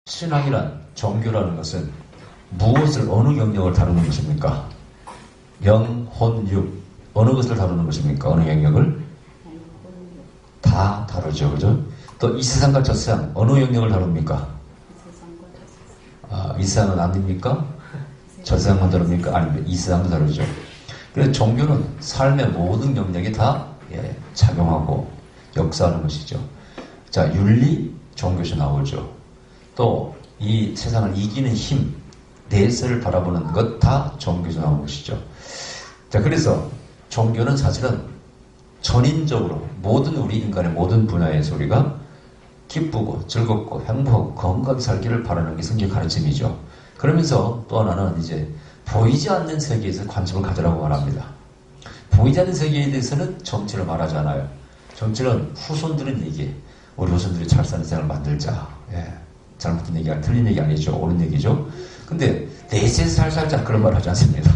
신앙이란 종교라는 것은 무엇을 어느 영역을 다루는 것입니까? 영, 혼, 육 어느 것을 다루는 것입니까? 어느 영역을? 다 다루죠. 그죠? 또 이 세상과 저 세상 어느 영역을 다룹니까? 이 세상은 아닙니까? 저 세상만 다룹니까? 아닙니다. 이 세상도 다루죠. 그래서 종교는 삶의 모든 영역이 다 작용하고 역사하는 것이죠. 자, 윤리 종교에서 나오죠. 또 이 세상을 이기는 힘, 내세를 바라보는 것 다 종교에서 나온 것이죠. 자, 그래서 종교는 사실은 전인적으로 모든 우리 인간의 모든 분야에서 우리가 기쁘고 즐겁고 행복하고 건강하게 살기를 바라는 게 성경 가르침이죠. 그러면서 또 하나는 이제 보이지 않는 세계에서 관심을 가져라고 말합니다. 보이지 않는 세계에 대해서는 정치를 말하지 않아요. 정치는 후손들은 얘기해. 우리 후손들이 잘 사는 세상을 만들자. 잘못된 얘기 아니, 틀린 얘기 아니죠. 옳은 얘기죠. 근데 내세에서 잘 살자 그런 말 하지 않습니다.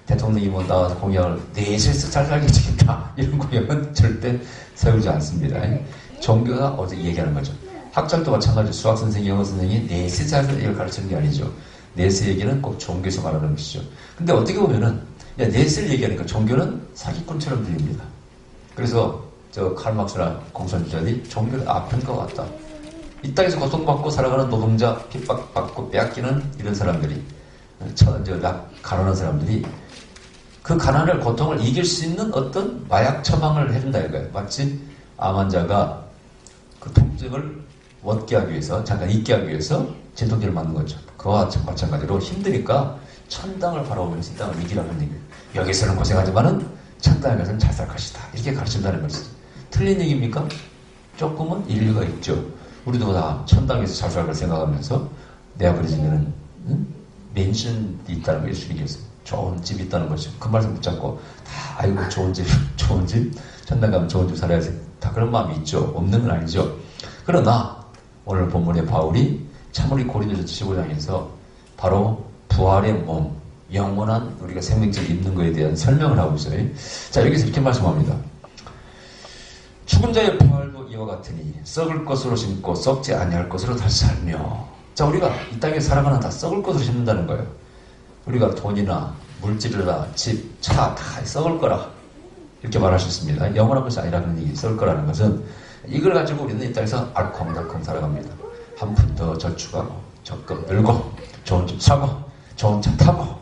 대통령이 뭐 나와서 공약을 내세에서 잘 살게 지킨다 이런 공약은 절대 세우지 않습니다. 종교가 어제 얘기하는 거죠. 학장도 마찬가지로 수학 선생님, 영어 선생님이 내세 잘 살기를 가르치는 게 아니죠. 내세 얘기는 꼭 종교에서 말하는 것이죠. 근데 어떻게 보면은 내세를 얘기하니까 종교는 사기꾼처럼 들립니다. 그래서 저 칼막스나 공산주의자들이 종교를 아픈 것 같다. 이 땅에서 고통받고 살아가는 노동자, 핍박받고 빼앗기는 이런 사람들이, 가난한 사람들이 그 가난을, 고통을 이길 수 있는 어떤 마약 처방을 해준다 이거예요. 마치 암 환자가 그 통증을 얻게 하기 위해서, 잠깐 잊게 하기 위해서 진통제를 맞는 거죠. 그와 마찬가지로 힘드니까 천당을 바라보면서 이 땅을 이기라는 얘기예요. 여기서는 고생하지만은 천당에 가서는 잘 살 것이다. 이렇게 가르친다는 것이죠. 틀린 얘기입니까? 조금은 일리가 있죠. 우리도 다 천당에서 잘 살 걸 생각하면서 내 아버지는 맨션이 있다는 거 예수님이 얘기했어요. 좋은 집이 있다는 거죠. 그 말씀 붙잡고 다 아이고 좋은 집 천당 가면 좋은 집 살아야지. 다 그런 마음이 있죠. 없는 건 아니죠. 그러나 오늘 본문의 바울이 참으로 고린도서 15장에서 바로 부활의 몸, 영원한 우리가 생명체를 입는 것에 대한 설명을 하고 있어요. 자, 여기서 이렇게 말씀합니다. 죽은 자의 부활도 이와 같으니 썩을 것으로 심고 썩지 아니할 것으로 다시 살며. 자, 우리가 이 땅에 살아가는 다 썩을 것으로 심는다는 거예요. 우리가 돈이나 물질이나 집, 차 다 썩을 거라 이렇게 말할 수 있습니다. 영원한 것이 아니라는 얘기, 썩을 거라는 것은 이걸 가지고 우리는 이 땅에서 알콩달콩 살아갑니다. 한 푼 더 저축하고 적금 들고 좋은 집 사고 좋은 차 타고.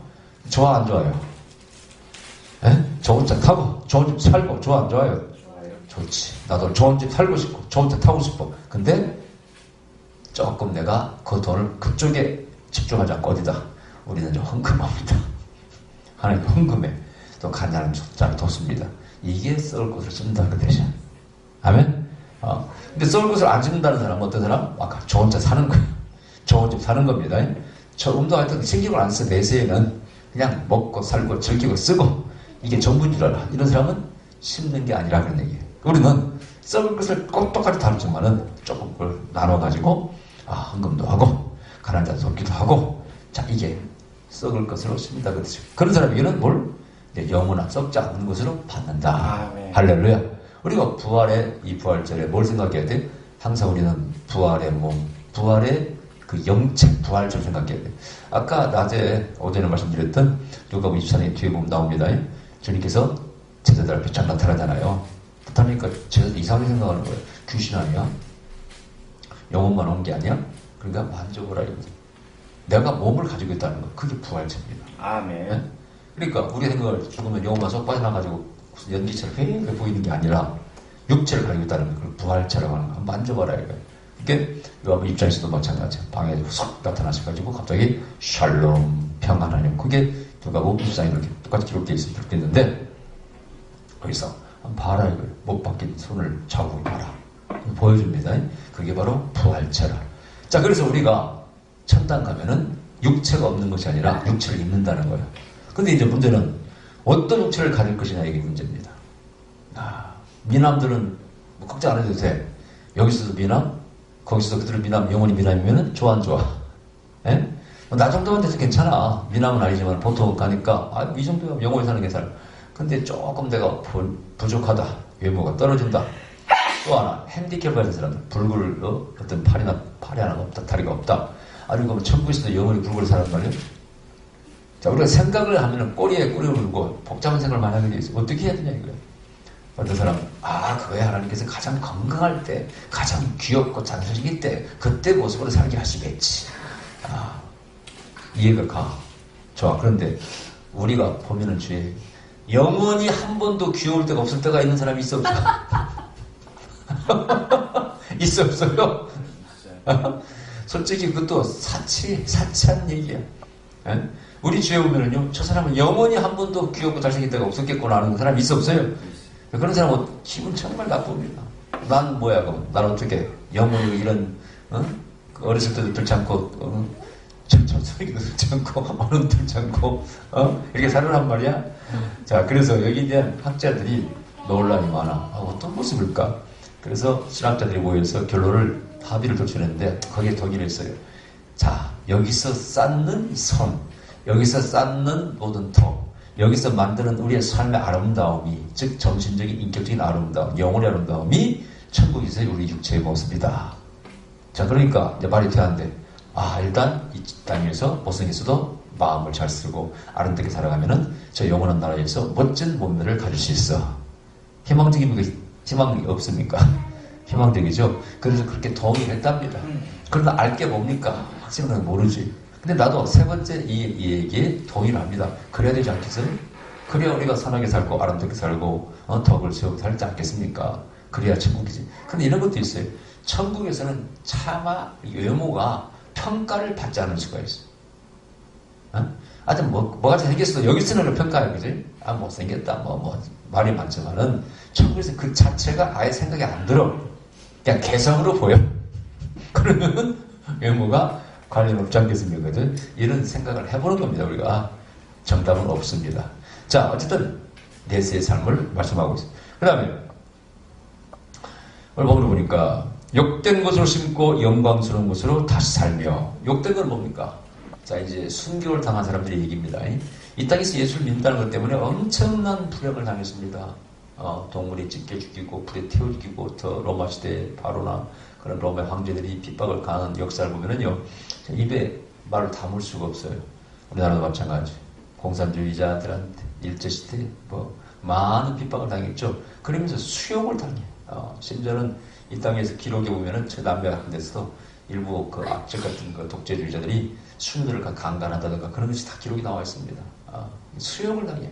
좋아 안 좋아요? 좋은 차 타고 좋은 집 살고 좋아 안 좋아요? 좋지. 나도 좋은 집 살고 싶고 좋은 차 타고 싶어. 근데 조금 내가 그 돈을 그쪽에 집중하지 않고 어디다? 우리는 좀 헌금합니다. 하나님 헌금해. 또 가난한 숫자를 뒀습니다. 이게 썩을 것을 쓴다 그 대신. 아멘? 근데 썩을 것을 안 쓴다는 사람은 어떤 사람? 아까 좋은 차 사는 거예요. 좋은 집 사는 겁니다. 저금도 하여튼 신경을 안 써. 내세에는 그냥 먹고 살고 즐기고 쓰고 이게 전부인 줄 알아. 이런 사람은 심는 게 아니라 그런 얘기예요. 우리는 썩을 것을 꼭 똑같이 다루지만은 조금 그걸 나눠가지고 헌금도 하고 가난한 자 돕기도 하고. 자, 이게 썩을 것으로 심는다 그러죠. 그런 사람에게는 뭘? 영원한 썩지 않는 것으로 받는다. 할렐루야. 우리가 부활의 이 부활절에 뭘 생각해야 돼? 항상 우리는 부활의 몸, 부활의 그 영체 부활절 생각해야 돼. 아까 낮에 오전에 말씀드렸던 누가복음 24장 뒤에 보면 나옵니다. 주님께서 제자들 앞에 쫙 나타나잖아요. 나타나니까 제자들 이상하게 생각하는 거예요. 귀신 아니야? 영혼만 온 게 아니야? 그러니까 만져보라 이거죠. 내가 몸을 가지고 있다는 거, 그게 부활체입니다. 아멘. 네? 그러니까 우리 생각을 죽으면 영혼만 쏙 빠져나가지고 무슨 연기처럼 회의게 보이는 게 아니라 육체를 가지고 있다는 거, 그걸 부활체라고 하는 거. 만져봐라 이거예요. 이게 요한복음 입장에서도 마찬가지예요. 방에 쏙 나타나셔가지고 갑자기 샬롬 평안하님. 그게 누가복음 24장에 이렇게 똑같이 기록되어 있습니다. 그렇게 있는데 거기서 봐라 이거예요. 못 박힌 손을 자국을 봐라. 보여줍니다. 그게 바로 부활체라. 자, 그래서 우리가 천당 가면은 육체가 없는 것이 아니라 육체를 입는다는 거예요. 근데 이제 문제는 어떤 육체를 가질 것이냐 이게 문제입니다. 미남들은 뭐 걱정 안 해도 돼. 여기서도 미남, 거기서도 그들은 미남, 영혼이 미남이면은 좋아 안 좋아? 예? 나 정도만 돼서 괜찮아. 미남은 아니지만 보통 가니까 이 정도면 영혼이 사는 게 괜찮아. 근데 조금 내가 부족하다. 외모가 떨어진다. 또 하나 핸디캡 받은 사람들, 불굴 어떤 팔이 하나가 없다, 다리가 없다. 아니, 그럼 천국에서도 영원히 불고리 사는 말이에요? 자, 우리가 생각을 하면은 꼬리에 꼬리를 물고 복잡한 생각을 많이 하게 돼 있어요. 어떻게 해야 되냐, 이거예요. 어떤 사람은, 그거야. 하나님께서 가장 건강할 때, 가장 귀엽고 잔소리일 때, 그때 모습으로 살게 하시겠지. 이해가 가. 좋아. 그런데, 우리가 보면은 주에, 영원히 한 번도 귀여울 때가 없을 때가 있는 사람이 있어, 없어? 있어, 없어요? 솔직히 그것도 사치한 얘기야. 에? 우리 주에 보면은요, 저 사람은 영원히 한 번도 귀엽고 잘생길 때가 없었겠구나 하는 사람이 있어, 없어요? 그런 사람은 기분 정말 나쁩니다. 난 뭐야, 그럼? 난 어떻게, 영원히 이런, 어렸을 때도 들지 않고, 소리도 들지 않고, 언어도 들지 않고, 이렇게 살으란 말이야? 자, 그래서 여기 대한 학자들이 논란이 많아. 어떤 모습일까? 그래서 신학자들이 모여서 결론을, 합의를 도출했는데, 거기에 동의를 했어요. 자, 여기서 쌓는 선, 여기서 쌓는 모든 터, 여기서 만드는 우리의 삶의 아름다움이, 즉 정신적인 인격적인 아름다움, 영혼의 아름다움이 천국에서의 우리 육체의 모습이다. 자, 그러니까 이제 말이 돼야한데, 일단 이 땅에서 못생겼어도 마음을 잘 쓰고 아름답게 살아가면은 저 영원한 나라에서 멋진 몸매를 가질 수 있어. 희망이 없습니까? 희망적이죠. 그래서 그렇게 동의했답니다. 그러나 알게 뭡니까? 확실한 모르지. 근데 나도 세 번째 이 얘기에 동의를 합니다. 그래야 되지 않겠어요? 그래야 우리가 선하게 살고 아름답게 살고 덕을 세우고 살지 않겠습니까? 그래야 천국이지. 근데 이런 것도 있어요. 천국에서는 차마 외모가 평가를 받지 않을 수가 있어요. 하여튼 뭐가 잘생겼어도 여기서는 평가해, 그지? 못생겼다, 말이 많지만은 천국에서 그 자체가 아예 생각이 안 들어. 그냥 개성으로 보여. 그러면 외모가 관련 없지 않겠습니까? 이런 생각을 해보는 겁니다, 우리가. 정답은 없습니다. 자, 어쨌든 내세의 삶을 말씀하고 있어요. 그 다음에 오늘 본문을 보니까 욕된 것으로 심고 영광스러운 것으로 다시 살며. 욕된 건 뭡니까? 자, 이제 순교를 당한 사람들의 얘기입니다. 이 땅에서 예수를 믿는다는 것 때문에 엄청난 불행을 당했습니다. 동물이 찢겨 죽이고 불에 태워 죽이고, 더 로마 시대 바로나 그런 로마 황제들이 핍박을 가하는 역사를 보면은요, 입에 말을 담을 수가 없어요. 우리나라도 마찬가지. 공산주의자들한테 일제시대 많은 핍박을 당했죠. 그러면서 수욕을 당해. 심지어는 이 땅에서 기록에 보면은 남미 같은 데서도 일부 그 악적 같은 그 독재주의자들이 순들을 강간한다든가 그런 것이 다 기록이 나와 있습니다. 수욕을 당해.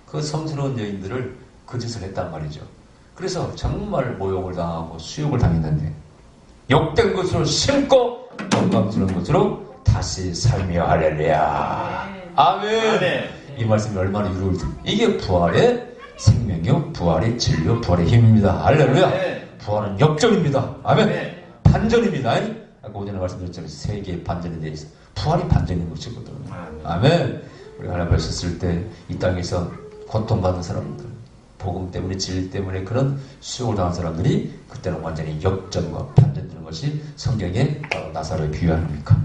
그 성스러운 여인들을 그 짓을 했단 말이죠. 그래서 정말 모욕을 당하고 수욕을 당했는데, 욕된 것으로 심고 영광스러운 것으로 다시 살며. 할렐루야. 아멘. 이 말씀이 얼마나 유로울 때, 이게 부활의 생명이요, 부활의 진료, 부활의 힘입니다. 할렐루야. 부활은 역전입니다. 아멘. 반전입니다. 아까 오전에 말씀드렸잖아요. 세 개의 반전에 대해서. 부활이 반전인 것이거든요. 아멘. 우리가 하나님을 썼을 때 이 땅에서 고통받는 사람들, 복음 때문에, 진리 때문에 그런 수욕을 당한 사람들이 그때는 완전히 역전과 반전되는 것이 성경에 바로 나사로의 비유하니까.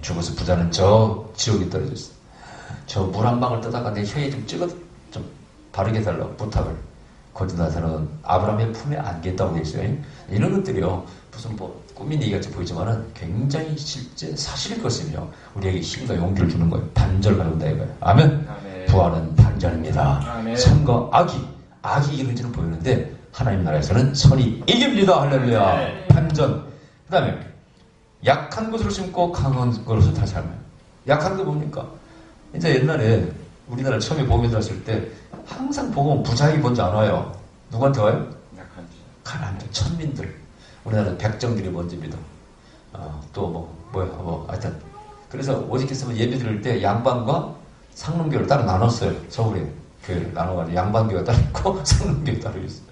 죽어서 부자는 저 지옥에 떨어졌어. 저 물 한 방울 떠다가 내 혀에 좀 바르게 달라고 부탁을. 거짓 나사로는 아브라함의 품에 안겼다고 되어 있어요. 이런 것들이요, 무슨 꾸민 얘기 같이 보이지만은 굉장히 실제 사실일 것이며 우리에게 힘과 용기를 주는 거예요. 반전을 가져온다 이거예요. 아멘. 부활은 반전입니다. 선과 악이 이기는지는 보이는데 하나님 나라에서는 선이 이깁니다. 할렐루야. 반전. 그 다음에 약한 것으로 심고 강한 것으로 다시 살면. 약한 거 뭡니까? 이제 옛날에 우리나라 처음에 복음에 들었을 때 항상 복음은 부자에게 먼저 안 와요. 누구한테 와요? 가난들, 천민들. 우리나라 백정들이 먼저 믿어. 하여튼. 그래서 오직 했으면 예배 드릴 때 양반과 상놈교를 따로 나눴어요. 서울에 교회를 나눠가지고 양반교가 따로 있고 상놈교가 따로 있어요.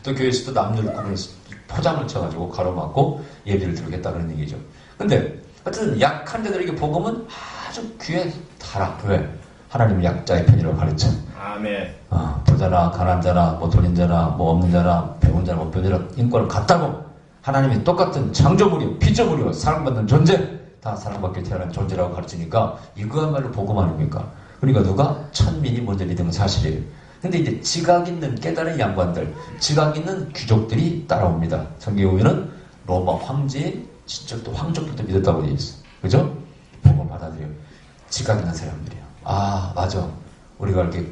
또 교회에서도 남녀를 구분해서 포장을 쳐가지고 가로막고 예배를 드리겠다 그런 얘기죠. 근데 어쨌든 약한 자들에게 복음은 아주 귀에 달아. 왜? 하나님은 약자의 편이라고 가르쳐. 아멘. 부자나 가난자나 돈 있는 자나 없는 자나 배운 자나 못 배운 자나 인권을 같다고. 하나님이 똑같은 창조물이요, 피조물이요, 사랑받는 존재, 다 사랑받게 태어난 존재라고 가르치니까 이거야말로 복음 아닙니까? 그러니까 누가? 천민이 먼저 믿으면 사실이에요. 근데 이제 지각 있는 깨달은 양반들, 지각 있는 귀족들이 따라옵니다. 성경에 보면은 로마 황제의 친척도 황족들도 믿었다고 되어 있어. 그죠? 사람들이에요. 지각 있는 사람들이에요. 아, 맞아. 우리가 이렇게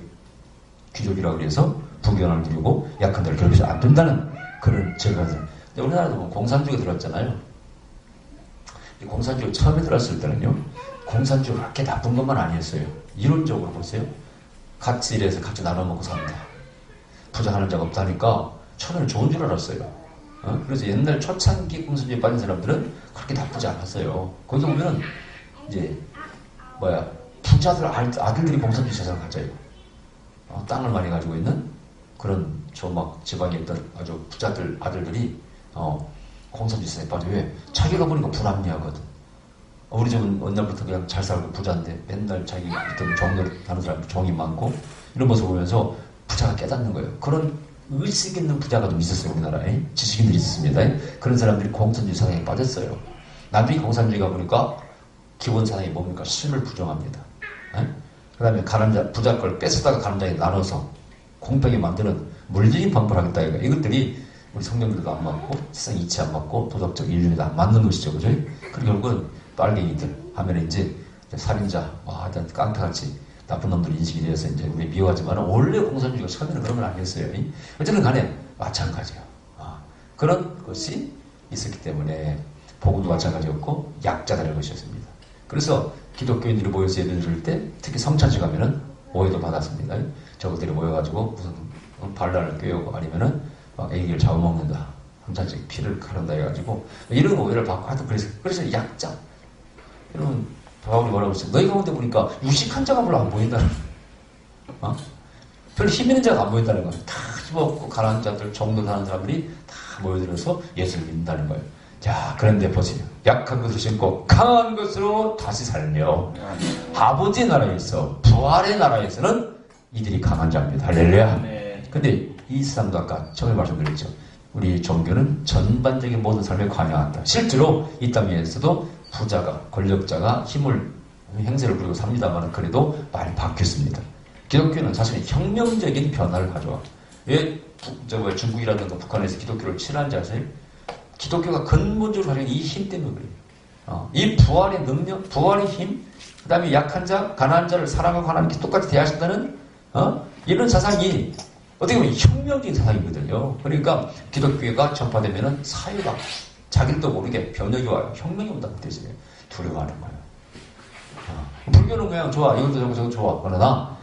귀족이라고 해서 부귀영화를 누리고 약한 자를 괴롭히지 안 된다는 그런 제거들. 근데 우리나라도 뭐 공산주의가 들어왔잖아요. 이 공산주의 처음에 들어왔을 때는요, 공산주의가 그렇게 나쁜 것만 아니었어요. 이론적으로 보세요. 같이 일해서 같이 나눠 먹고 산다. 부자하는 자가 없다니까 처음에는 좋은 줄 알았어요. 그래서 옛날 초창기 공산주의에 빠진 사람들은 그렇게 나쁘지 않았어요. 거기 보면은 이제 부자들 아들들이 공산주의 세상을 가져요. 땅을 많이 가지고 있는 그런 막 지방에 있던 아주 부자들 아들들이 공산주의 세상에 빠져. 왜? 자기가 보니까 불합리하거든. 우리 집은 옛날부터 그냥 잘 살고 부자인데 맨날 자기 있던 종들 다른 사람 종이 많고 이런 모습을 보면서 부자가 깨닫는 거예요. 그런 의식 있는 부자가 좀 있었어요. 우리나라에 지식인들이 있었습니다. 그런 사람들이 공산주의 사상에 빠졌어요. 나중에 공산주의가 보니까 기본 사상이 뭡니까? 신을 부정합니다. 그 다음에 부자 걸 뺏어다가 가난 자에 나눠서 공평히 만드는 물리적인 방법을 하겠다. 이것들이 우리 성경들도 안 맞고 세상 이치 안 맞고 도덕적 인륜에도 안 맞는 것이죠. 그죠? 그리고 결국은 빨갱이들 하면 이제 살인자, 하여튼 깡패같이 나쁜 놈들 인식이 되어서 이제 우리 미워하지만 원래 공산주의가 처음에는 그런 건 아니었어요. 어쨌든 간에 마찬가지예요. 그런 것이 있었기 때문에 복음도 마찬가지였고 약자들의 것이었습니다. 그래서 기독교인들이 모여서 예배를 드릴 때 특히 성찬식 가면은 오해도 받았습니다. 저것들이 모여가지고 무슨 반란을 꾀우고 아니면은 막 애기를 잡아먹는다. 성찬식 피를 가른다 해가지고 이런 오해를 받고 하여튼 그래서 약자. 여러분 바울이 뭐라고 했어요? 너희 가운데 보니까 유식한 자가 별로 안 보인다는 거예요. 별로 힘 있는 자가 안 보인다는 거예요. 다 힘없고 가난한 자들, 정도 하는 사람들이 다 모여들어서 예수를 믿는다는 거예요. 자, 그런데 보세요. 약한 것을 신고 강한 것으로 다시 살며 아버지의 나라에서 부활의 나라에서는 이들이 강한 자입니다. 할렐루야. 근데 이 세상도 아까 처음에 말씀드렸죠. 우리 종교는 전반적인 모든 삶에 관여한다. 실제로 이 땅 위에서도 부자가, 권력자가 행세를 부리고 삽니다만 그래도 많이 바뀌었습니다. 기독교는 사실 혁명적인 변화를 가져와. 왜 중국이라든가 북한에서 기독교를 친한지 아세요? 기독교가 근본적으로 가진 이 힘 때문에 그래요. 이 부활의 능력, 부활의 힘, 그 다음에 약한 자, 가난한 자를 사랑하고 하나님께 똑같이 대하신다는 이런 사상이 어떻게 보면 혁명적인 사상이거든요. 그러니까 기독교가 전파되면은 사회가 자기도 모르게 변혁이 와요. 혁명이 온다고 뜻이에요. 두려워하는 거예요. 불교는 그냥 좋아. 이것도 저거 좋아. 그러나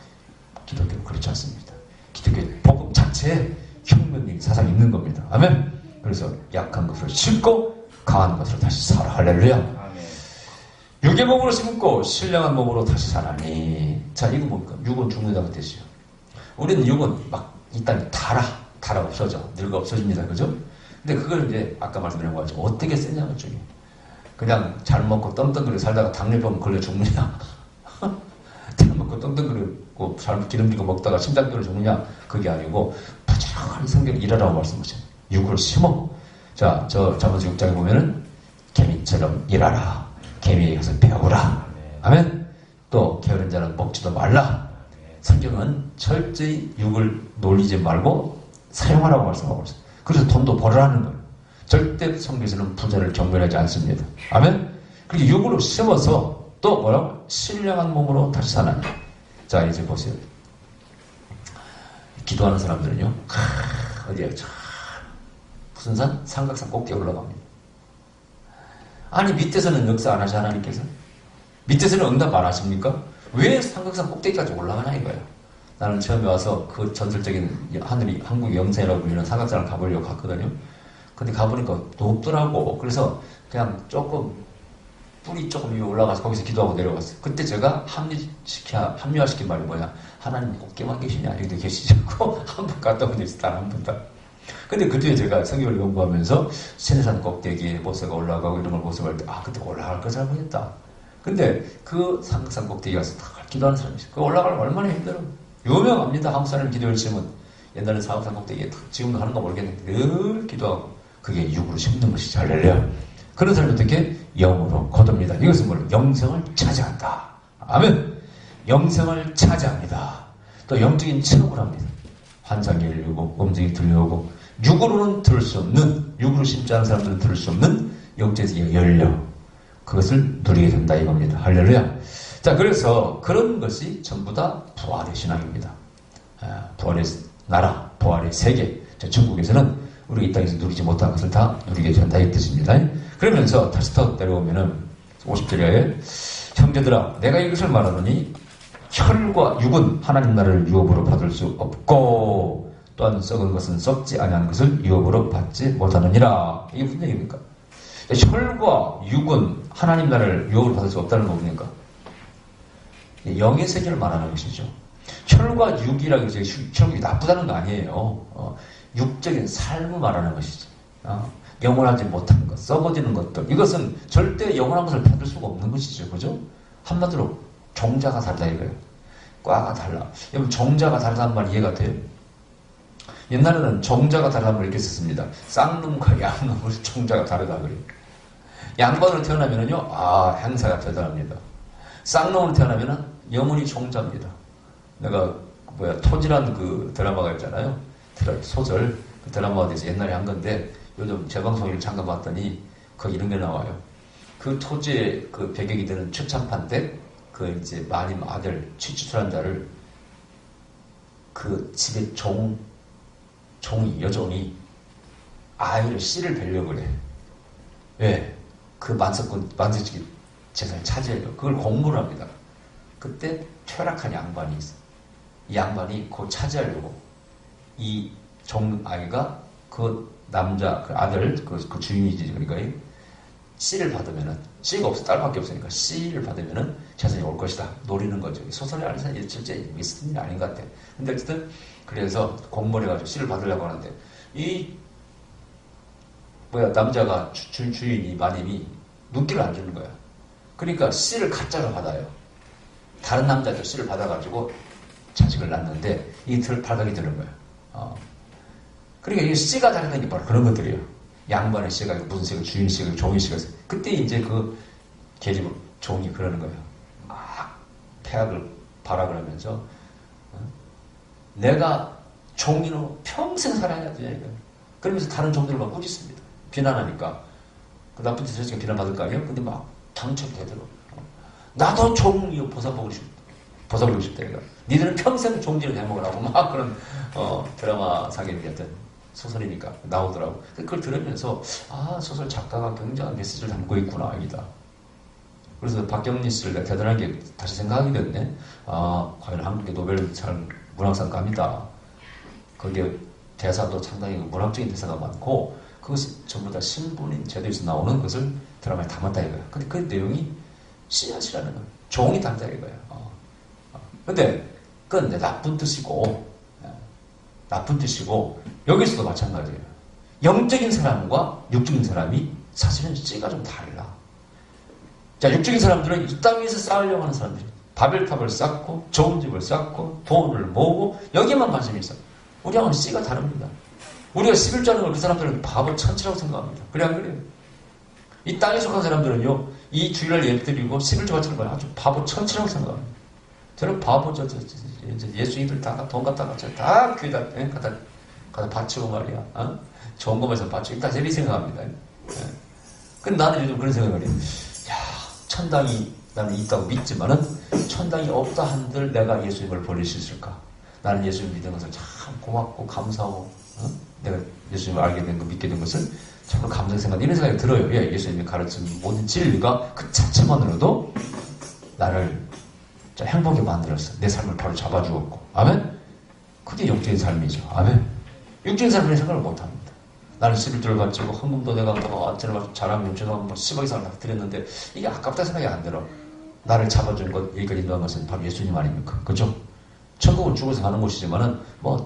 기독교는 그렇지 않습니다. 기독교의 복음 자체에 혁명적인 사상이 있는 겁니다. 아멘. 그래서 약한 것을 심고 강한 것으로 다시 살아. 할렐루야. 아멘. 육의 몸으로 심고 신령한 몸으로 다시 살아니. 자, 이거 뭡니까? 육은 죽는다고 뜻이요. 우리는 육은 막 이 땅에 달아 없어져. 늙어 없어집니다. 그죠? 근데 그걸 이제 아까 말씀드린 거 같죠. 어떻게 쓰냐는 중에 그냥 잘 먹고 떵떵거리고 살다가 당뇨병 걸려 죽느냐? 잘 먹고 떵떵거리고 잘 기름지고 먹다가 심장병으로 죽느냐? 그게 아니고 부지런히 성경을 일하라고 말씀하셔요. 육을 심어. 자, 저 잠언서 6장에 보면은 개미처럼 일하라. 개미에 가서 배우라. 아멘. 또 게으른 자는 먹지도 말라. 성경은 철저히 육을 놀리지 말고 사용하라고 말씀하고 있어요. 그래서 돈도 벌으라는 거예요. 절대 성경에서는 부자를 경멸하지 않습니다. 아멘. 그리고 육으로 심어서 또 뭐라고? 신령한 몸으로 다시 사나니. 자, 이제 보세요. 기도하는 사람들은요. 어디야? 무슨 산? 삼각산 꼭대기 올라갑니다. 아니 밑에서는 역사 안 하시 하나님께서? 밑에서는 응답 안 하십니까? 왜 삼각산 꼭대기까지 올라가나 이거예요. 나는 처음에 와서 그 전설적인 하늘이 한국 영생이라고 불리는 삼각산을 가보려고 갔거든요. 근데 가보니까 높더라고. 그래서 그냥 조금 뿌리 조금 위에 올라가서 거기서 기도하고 내려갔어요. 그때 제가 합리화시킨 말이 뭐냐? 하나님 꼭대기만 계시냐? 여기도 계시지 않고 한 번 갔다 온 적 있어. 단 한 번도. 근데 그 뒤에 제가 성경을 연구하면서 신해산 꼭대기에 모세가 올라가고 이런 걸 모습할 때 그때 올라갈 걸 잘못했다. 근데 그 삼각산 꼭대기 가서 다 기도하는 사람이 있어요. 그 올라가려면 얼마나 힘들어. 유명합니다. 한국 사람 기도 열심은. 옛날에 삼각산 꼭대기에 지금도 하는 거 모르겠는데 늘 기도하고 그게 육으로 심는 것이지. 할렐루야. 그런 사람이 어떻게? 영으로 거둡니다. 이것은 뭐예요? 영생을 차지한다. 아멘. 영생을 차지합니다. 또 영적인 체험을 합니다. 환상이 열리고 음성이 들려오고 육으로는 들을 수 없는, 육으로 심지 않은 사람들은 들을 수 없는 영적인 열려. 그것을 누리게 된다 이겁니다. 할렐루야. 자, 그래서 그런 것이 전부 다 부활의 신앙입니다. 부활의 나라, 부활의 세계. 천국에서는 우리가 이 땅에서 누리지 못한 것을 다 누리게 된다 이 뜻입니다. 그러면서 다시 더 내려오면은 50절에 형제들아 내가 이것을 말하노니 혈과 육은 하나님 나라를 유업으로 받을 수 없고 또한 썩은 것은 썩지 아니한 것을 유업으로 받지 못하느니라. 이게 무슨 얘기입니까? 혈과 육은 하나님 나라를 유업으로 받을 수 없다는 건 뭡니까? 영의 세계를 말하는 것이죠. 혈과 육이라고 해서 혈육이 나쁘다는 거 아니에요. 육적인 삶을 말하는 것이죠. 영원하지 못한 것, 썩어지는 것들. 이것은 절대 영원한 것을 받을 수가 없는 것이죠. 그죠? 한마디로 종자가 다르다 이거예요. 과가 달라. 여러분 종자가 다르다는 말 이해가 돼요? 옛날에는 종자가 다르다는 말 이렇게 썼습니다. 쌍놈과 양놈의 종자가 다르다 그래요. 양반으로 태어나면은요, 행사가 대단합니다. 쌍놈으로 태어나면은 영원히 종자입니다. 내가 토지란 그 드라마가 있잖아요. 소설 그 드라마가 돼서 옛날에 한 건데 요즘 재방송을 잠깐 봤더니 거기 이런 게 나와요. 그 토지의 그 배경이 되는 최참판 때 그 이제 마님 아들 취출한 자를 그 집에 여종이 아이를 씨를 뵈려고 그래. 왜? 그 만석기 재산을 차지해요. 그걸 공부를 합니다. 그때 퇴락한 양반이 있어. 이 양반이 그걸 차지하려고 이 아이가 그 남자, 그 아들, 그 주인이지, 그러니까 씨를 받으면은, 씨가 없어, 딸밖에 없으니까 씨를 받으면은 재산이 올 것이다. 노리는 거죠. 소설이 안에서 실제 있었던 일이 아닌 것 같아. 근데 어쨌든, 그래서 공모를 해가지고 씨를 받으려고 하는데, 남자가, 주인이, 마님이 눈길을 안 주는 거야. 그러니까 씨를 가짜로 받아요. 다른 남자도 씨를 받아가지고 자식을 낳는데, 바닥이 드는 거야. 그러니까 이 씨가 다르다는 게 바로 그런 것들이에요. 양반의 씨가 무슨 씨가 주인 씨가 종이 씨가 그때 이제 그 계집 종이 그러는 거예요. 막 폐악을 발악을 하면서 내가 종이로 평생 살아야 돼. 그러면서 다른 종들을 막 꾸짖습니다. 비난하니까 그 나쁜 짓을 비난받을 거 아니에요? 근데 막 당첨이 되더라고. 나도 종이요 보살보고 싶다. 니들은 평생 종지를 해먹으라고 막 그런 드라마 상영이었던 소설이니까 나오더라고. 그걸 들으면서 소설 작가가 굉장한 메시지를 담고 있구나 여기다. 그래서 박경리 씨를 내가 대단하게 다시 생각하게 됐네. 과연 한국의 노벨상 문학상 갑니다. 거기에 대사도 상당히 문학적인 대사가 많고 그것이 전부 다 신분인 제도에서 나오는 것을 드라마에 담았다 이거야. 근데 그 내용이 씨앗이라는 거야. 종이 담다 이거야. 근데 그건 내 나쁜 뜻이고 여기서도 마찬가지예요. 영적인 사람과 육적인 사람이 사실은 씨가 좀 달라. 자, 육적인 사람들은 이 땅에서 쌓으려고 하는 사람들이 바벨탑을 쌓고 좋은 집을 쌓고 돈을 모으고 여기에만 관심이 있어. 우리하고는 씨가 다릅니다. 우리가 11조 하는 걸 그 사람들은 바보 천치라고 생각합니다. 그래 안 그래요? 이 땅에 속한 사람들은요 이 주일날 예배드리고 11조 바치는 걸 아주 바보 천치라고 생각합니다. 저는 바보 예수님들 다 돈 갖다가 다 귀에다 갖다 바치고 말이야. 좋은 것만 바치고 다 제비 생각합니다. 근데 나는 요즘 그런 생각을 해요. 천당이 나는 있다고 믿지만은 천당이 없다 한들 내가 예수님을 버릴 수 있을까? 나는 예수님 믿는 것을 참 고맙고 감사하고 내가 예수님을 알게 된 거 믿게 된 것을 정말 감사의 생각 이런 생각이 들어요. 예수님이 가르친 모든 진리가 그 자체만으로도 나를 행복하게 만들었어. 내 삶을 바로 잡아주었고. 아멘? 그게 영적인 삶이죠. 아멘? 육적인 삶은 생각을 못합니다. 나는 11조를 바치고 헌금도 내가 어쩌나 잘하면 제가 10억 이상을 다 드렸는데 이게 아깝다 생각이 안 들어. 나를 잡아준 것, 여기까지 인도한 것은 바로 예수님 아닙니까? 그죠? 천국은 죽어서 가는 곳이지만은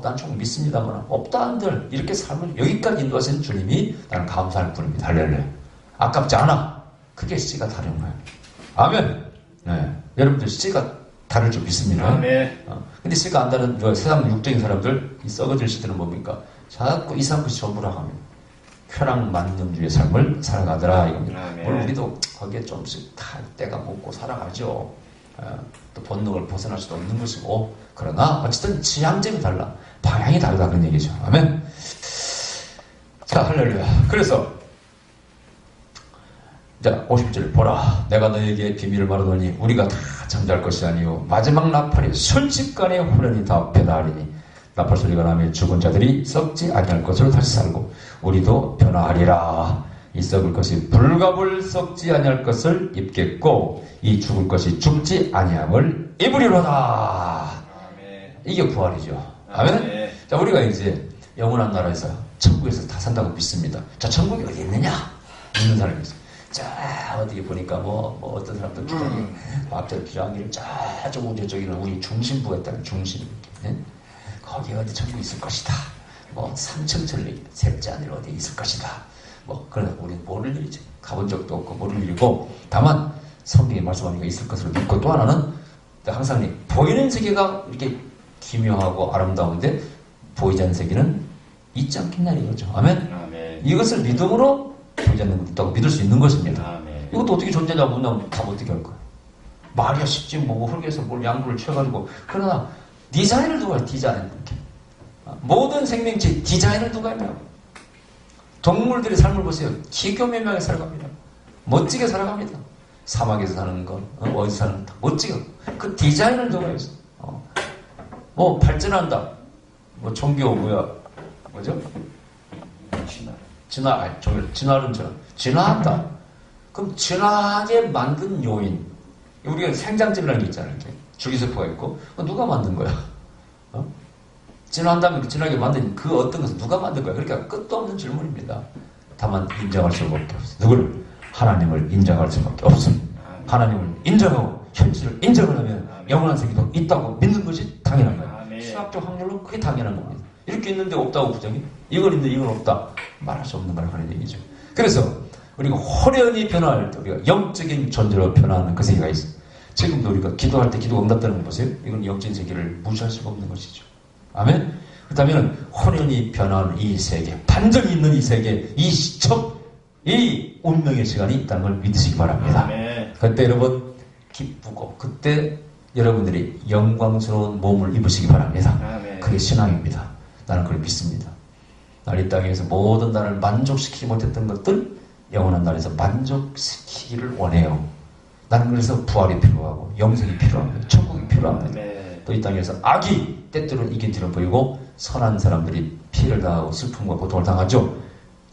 난 좀 믿습니다만 없다 한들 이렇게 삶을 여기까지 인도하신 주님이 나는 감사할 뿐입니다. 할렐루야. 아깝지 않아. 그게 씨가 다른 거예요. 아멘. 네. 여러분들 씨가 다를 줄 믿습니다. 네. 근데 씨가 안 다른 세상 육적인 사람들 이 썩어질 씨들은 뭡니까? 자꾸 이상한 것이 전부라 합니다. 쾌락 만능주의 삶을 살아가더라 이겁니다. 물론 우리도 거기에 조금씩 다 때가 묻고 살아가죠. 또 본능을 벗어날 수도 없는 것이고 그러나 어쨌든 지향점이 달라. 방향이 다르다 그런 얘기죠. 아멘. 자, 할렐루야. 그래서 자, 50절 보라. 내가 너에게 비밀을 말하노니 우리가 다 잠잘 것이 아니요 마지막 나팔이 순식간에 후련히 다 변화하리니 나팔 소리가 나면 죽은 자들이 썩지 아니할 것으로 다시 살고 우리도 변화하리라. 이 썩을 것이 불갑을 썩지 아니할 것을 입겠고 이 죽을 것이 죽지 아니함을 입으리로다. 이게 부활이죠. 아멘. 자, 우리가 이제 영원한 나라에서 천국에서 다 산다고 믿습니다. 자, 천국이 어디 있느냐? 있는 사람이 있어요. 자, 어디 보니까 뭐 어떤 사람들 기장이 앞쪽 기장기를 저쪽 우리 저기는 우리 중심부가 있다는 중심. 네? 거기 어디 천국이 있을 것이다. 뭐 3층 천리 셋째 하늘 어디 있을 것이다. 뭐 그러나 우리는 모를 일이지. 가본 적도 없고 모를 일이고 다만 성경에 말씀하는 게 있을 것으로 믿고 또 하나는 항상 보이는 세계가 이렇게 기묘하고 아름다운데 보이지 않는 세계는 있지 않겠나 이거죠. 아멘. 아멘. 이것을 믿음으로 보이지 않는 것도 있다고 믿을 수 있는 것입니다. 아멘. 이것도 어떻게 존재냐 보면 답 어떻게 할 거야. 말이야 쉽지 뭐 흙에서 뭘 양분을 채워가지고 그러나 디자인을 누가 해? 디자인. 모든 생명체 디자인을 누가 했냐고. 동물들의 삶을 보세요. 기교묘하게 살아갑니다. 멋지게 살아갑니다. 사막에서 사는 건 어디서 사는 건 멋지게 그 디자인을 누가 했어. 뭐 발전한다. 뭐 종교 뭐죠? 진화한다. 그럼 진화하게 만든 요인. 우리가 생장점이라는 게 있잖아요. 이렇게 줄기세포가 있고 누가 만든 거야? 진화한다면 진화하게 만든 그 어떤 것을 누가 만든 거야? 그러니까 끝도 없는 질문입니다. 다만 인정할 수밖에 없어요. 누구를? 하나님을 인정할 수밖에 없습니다. 하나님을 인정하고 현실을 인정을 하면 영원한 세계도 있다고 믿는 것이 당연한 거예요. 수학적 확률로 그게 당연한 겁니다. 이렇게 있는데 없다고 부정이? 이건 있는데 이건 없다. 말할 수 없는 거라고 하는 얘기죠. 그래서 우리가 호련히 변화할 때 우리가 영적인 존재로 변화하는 그 세계가 있어요. 지금도 우리가 기도할 때 기도가 응답되는 거 보세요. 이건 영적인 세계를 무시할 수가 없는 것이죠. 아멘? 그렇다면 호련히 변화하는 이 세계, 반전이 있는 이 세계, 이 시점, 이 운명의 시간이 있다는 걸 믿으시기 바랍니다. 아멘. 그때 여러분 기쁘고 그때 여러분들이 영광스러운 몸을 입으시기 바랍니다. 아멘. 그게 신앙입니다. 나는 그걸 믿습니다. 날 이 땅에서 모든 나를 만족시키지 못했던 것들 영원한 날에서 만족시키기를 원해요. 나는 그래서 부활이 필요하고 영생이 필요합니다. 천국이 필요합니다. 네. 또 이 땅에서 악이 때때로는 이긴 뒤로 보이고 선한 사람들이 피해를 당하고 슬픔과 고통을 당하죠.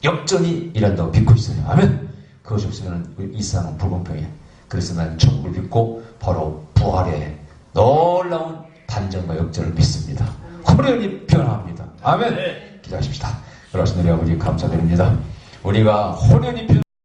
역전이 일한다고 믿고 있어요. 아멘. 그것이 없으면 이 세상은 불공평해. 그래서 나는 천국을 믿고 바로 부활의 놀라운 반전과 역전을 믿습니다. 호련히 변화합니다. 아멘. 기도하십시다. 그러신 우리 아버지 감사드립니다. 우리가 호련히 변화